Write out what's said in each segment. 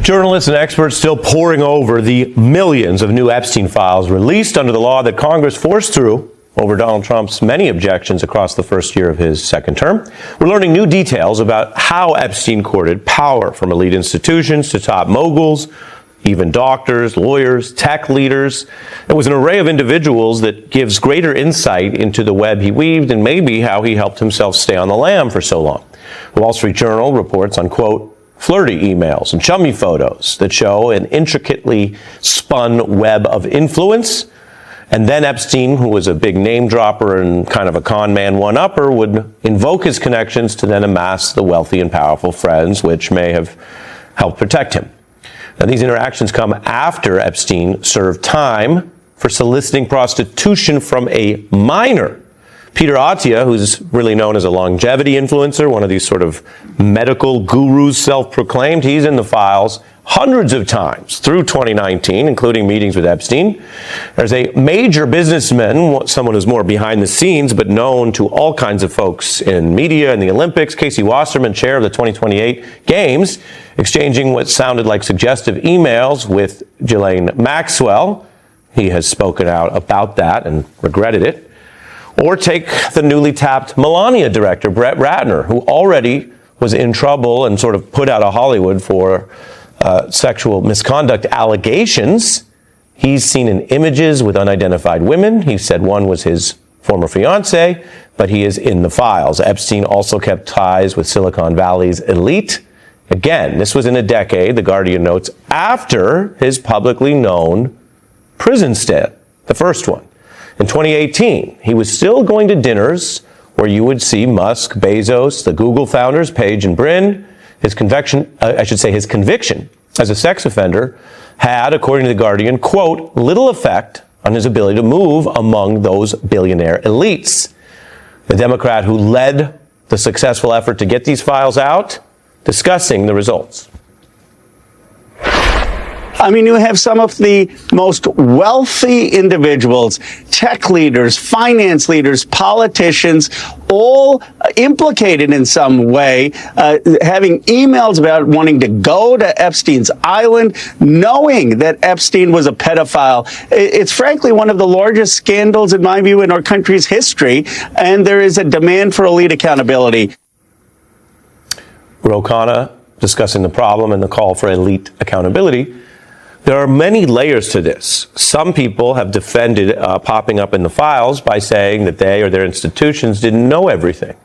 Journalists and experts still poring over the millions of new Epstein files released under the law that Congress forced through over Donald Trump's many objections across the first year of his second term. We're learning new details about how Epstein courted power from elite institutions to top moguls, even doctors, lawyers, tech leaders. It was an array of individuals that gives greater insight into the web he weaved and maybe how he helped himself stay on the lam for so long. The Wall Street Journal reports on, quote, flirty emails and chummy photos that show an intricately spun web of influence. And then Epstein, who was a big name dropper and kind of a con man one-upper, would invoke his connections to then amass the wealthy and powerful friends, which may have helped protect him. Now, these interactions come after Epstein served time for soliciting prostitution from a minor. Peter Attia, who's really known as a longevity influencer, one of these sort of medical gurus, self-proclaimed, he's in the files hundreds of times through 2019, including meetings with Epstein. There's a major businessman, someone who's more behind the scenes, but known to all kinds of folks in media and the Olympics, Casey Wasserman, chair of the 2028 Games, exchanging what sounded like suggestive emails with Ghislaine Maxwell. He has spoken out about that and regretted it. Or take the newly tapped Melania director, Brett Ratner, who already was in trouble and sort of put out of Hollywood for sexual misconduct allegations. He's seen in images with unidentified women. He said one was his former fiance, but he is in the files. Epstein also kept ties with Silicon Valley's elite. Again, this was in a decade, The Guardian notes, after his publicly known prison stint, the first one. In 2018, he was still going to dinners where you would see Musk, Bezos, the Google founders, Page and Brin. His conviction as a sex offender had, according to The Guardian, quote, little effect on his ability to move among those billionaire elites. The Democrat who led the successful effort to get these files out, discussing the results. I mean, you have some of the most wealthy individuals, tech leaders, finance leaders, politicians, all implicated in some way, having emails about wanting to go to Epstein's island, knowing that Epstein was a pedophile. It's frankly one of the largest scandals, in my view, in our country's history, and there is a demand for elite accountability. Ro Khanna discussing the problem and the call for elite accountability. There are many layers to this. Some people have defended popping up in the files by saying that they or their institutions didn't know everything.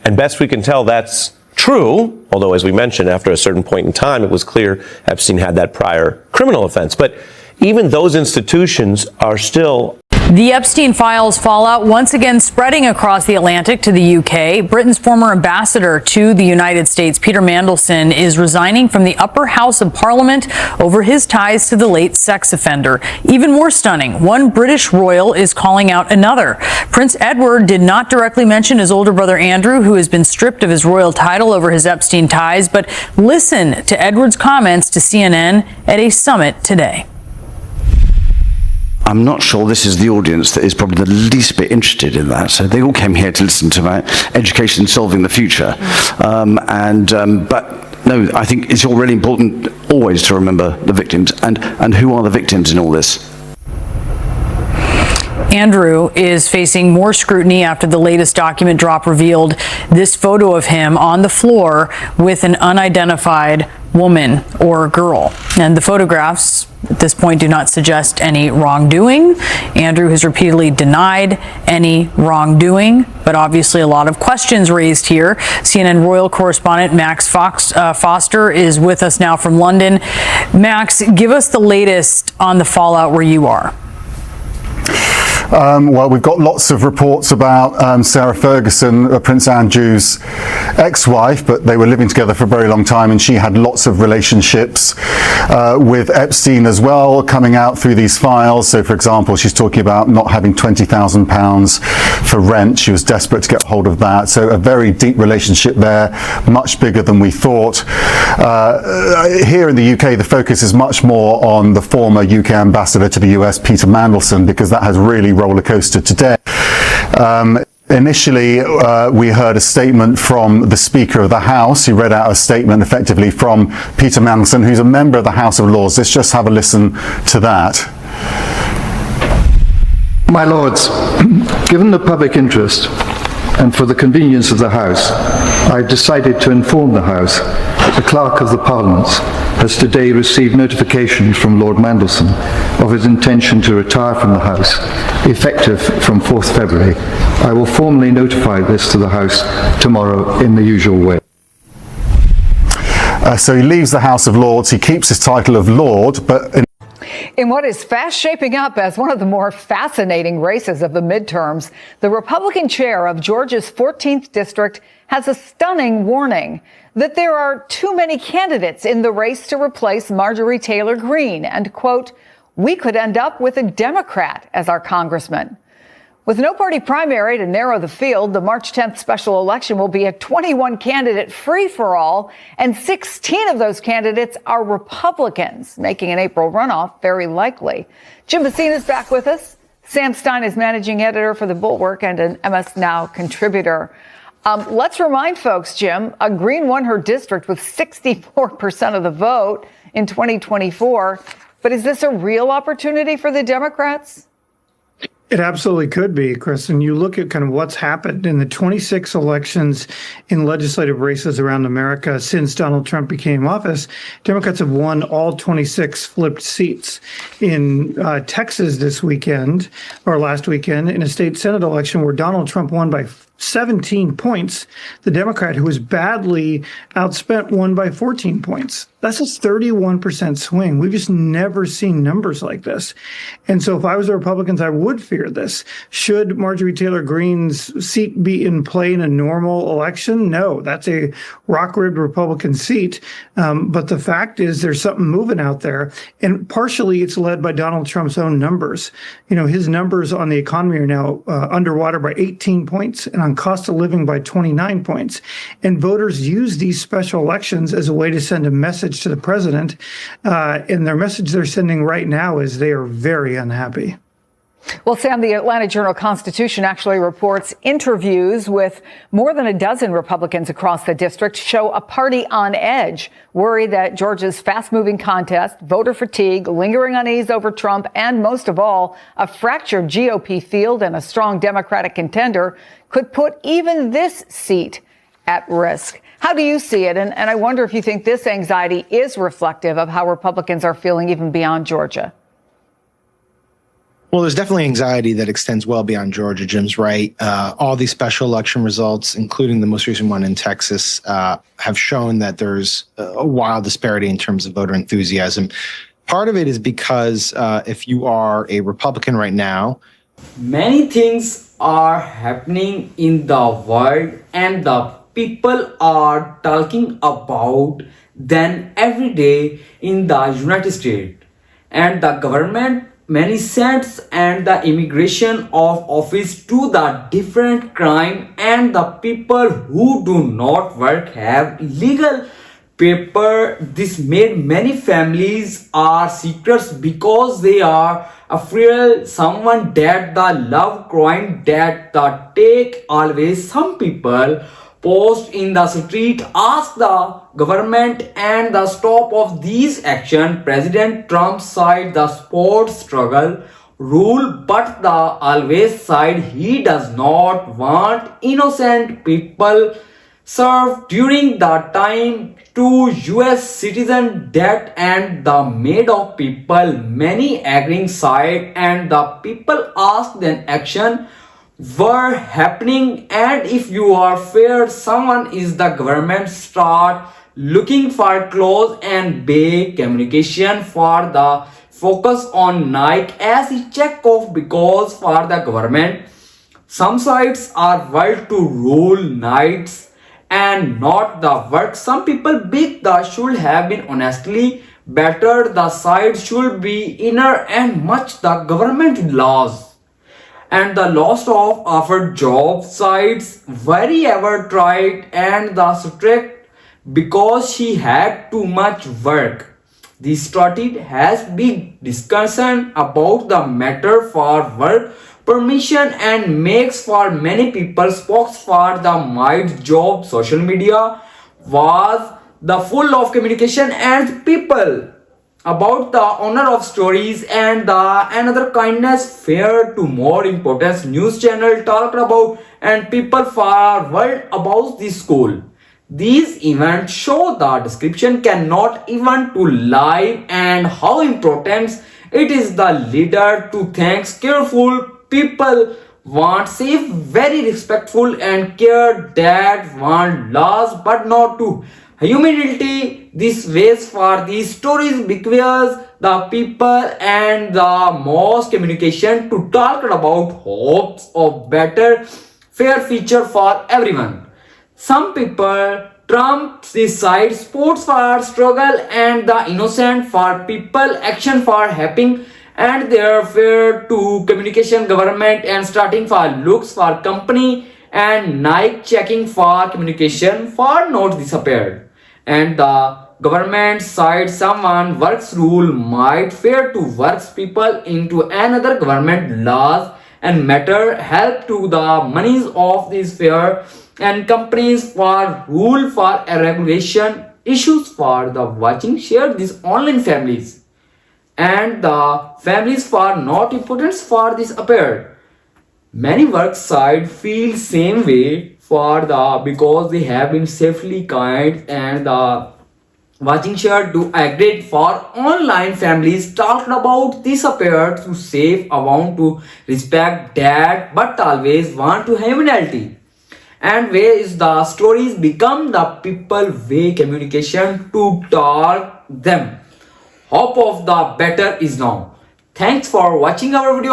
And best we can tell, that's true, although as we mentioned, after a certain point in time, it was clear Epstein had that prior criminal offense. But even those institutions are still... The Epstein files fallout once again spreading across the Atlantic to the UK. Britain's former ambassador to the United States, Peter Mandelson, is resigning from the upper house of Parliament over his ties to the late sex offender. Even more stunning, one British royal is calling out another. Prince Edward did not directly mention his older brother Andrew, who has been stripped of his royal title over his Epstein ties, but listen to Edward's comments to CNN at a summit today. I'm not sure this is the audience that is probably the least bit interested in that. So they all came here to listen to about education solving the future. But no, I think it's all really important always to remember the victims and who are the victims in all this. Andrew is facing more scrutiny after the latest document drop revealed this photo of him on the floor with an unidentified woman or girl. And the photographs at this point do not suggest any wrongdoing. Andrew has repeatedly denied any wrongdoing, but obviously a lot of questions raised here. CNN royal correspondent Max Foster is with us now from London. Max, give us the latest on the fallout where you are. Well, we've got lots of reports about Sarah Ferguson, Prince Andrew's ex-wife, but they were living together for a very long time, and she had lots of relationships with Epstein as well, coming out through these files. So, for example, she's talking about not having £20,000 for rent. She was desperate to get hold of that. So a very deep relationship there, much bigger than we thought. Here in the UK, the focus is much more on the former UK ambassador to the US, Peter Mandelson, because that has really roller coastered today. Initially, we heard a statement from the Speaker of the House, who read out a statement effectively from Peter Mandelson, who's a member of the House of Lords. Let's just have a listen to that. My Lords, given the public interest and for the convenience of the House, I've decided to inform the House that the Clerk of the Parliament has today received notification from Lord Mandelson of his intention to retire from the House, effective from 4th February. I will formally notify this to the House tomorrow in the usual way. So he leaves the House of Lords, he keeps his title of Lord, but... In what is fast shaping up as one of the more fascinating races of the midterms, the Republican chair of Georgia's 14th district has a stunning warning that there are too many candidates in the race to replace Marjorie Taylor Greene, and, quote, we could end up with a Democrat as our congressman. With no party primary to narrow the field, the March 10th special election will be a 21-candidate free-for-all, and 16 of those candidates are Republicans, making an April runoff very likely. Jim Messina is back with us. Sam Stein is managing editor for The Bulwark and an MS Now contributor. Let's remind folks, Jim, Greene won her district with 64% of the vote in 2024. But is this a real opportunity for the Democrats? It absolutely could be, Chris. And you look at kind of what's happened in the 26 elections in legislative races around America since Donald Trump became office. Democrats have won all 26 flipped seats. In Texas this weekend, or last weekend, in a state Senate election where Donald Trump won by 17 points, the Democrat, who was badly outspent, won by 14 points. That's a 31% swing. We've just never seen numbers like this. And so if I was the Republicans, I would fear this. Should Marjorie Taylor Greene's seat be in play in a normal election? No, that's a rock-ribbed Republican seat. But the fact is there's something moving out there. And partially it's led by Donald Trump's own numbers. You know, his numbers on the economy are now underwater by 18 points and on cost of living by 29 points. And voters use these special elections as a way to send a message to the president. And their message they're sending right now is they are very unhappy. Well, Sam, the Atlanta Journal-Constitution actually reports interviews with more than a dozen Republicans across the district show a party on edge, worried that Georgia's fast-moving contest, voter fatigue, lingering unease over Trump, and most of all, a fractured GOP field and a strong Democratic contender could put even this seat at risk. How do you see it? And I wonder if you think this anxiety is reflective of how Republicans are feeling even beyond Georgia. Well, there's definitely anxiety that extends well beyond Georgia. Jim's right. All these special election results, including the most recent one in Texas, have shown that there's a wild disparity in terms of voter enthusiasm. Part of it is because if you are a Republican right now, many things are happening in the world and the people are talking about them every day in the United States. And the government, many sets and the immigration of office to the different crime, and the people who do not work have legal paper. This made many families are seekers because they are afraid someone that the love crime that the take always. Some people post in the street ask the government and the stop of these action. President Trump side the sports struggle rule, but the always side he does not want innocent people served during the time to US citizen debt and the made of people. Many agreeing side and the people ask then action were happening, and if you are feared someone is the government start looking for close and big communication for the focus on Nike as he check off, because for the government some sites are wild to rule nights and not the work. Some people big the should have been honestly better. The side should be inner and much the government laws. And the loss of offered job sites very ever tried and the strict because she had too much work. The started has big discussion about the matter for work permission and makes for many people spokes for the might job. Social media was the full of communication and people about the honor of stories and the another kindness fair to more importance news channel talked about and people far world about the school. These events show the description cannot even to live and how important it is the leader to thanks careful people want safe very respectful and care that want laws but not to humility. This ways for these stories because the people and the most communication to talk about hopes of better fair future for everyone. Some people Trump decide sports for struggle and the innocent for people action for helping and their fair to communication government and starting for looks for company and Nike checking for communication for not disappeared. And the government side someone works rule might fair to works people into another government laws and matter help to the monies of this fair and companies for rule for a regulation issues for the watching share these online families and the families for not importance for this appeared. Many work side feel same way for the because they have been safely kind and the watching share to agree for online families talked about this appeared to save want to respect that but always want to humanity and where is the stories become the people way communication to talk them. Hope of the better is now. Thanks for watching our video.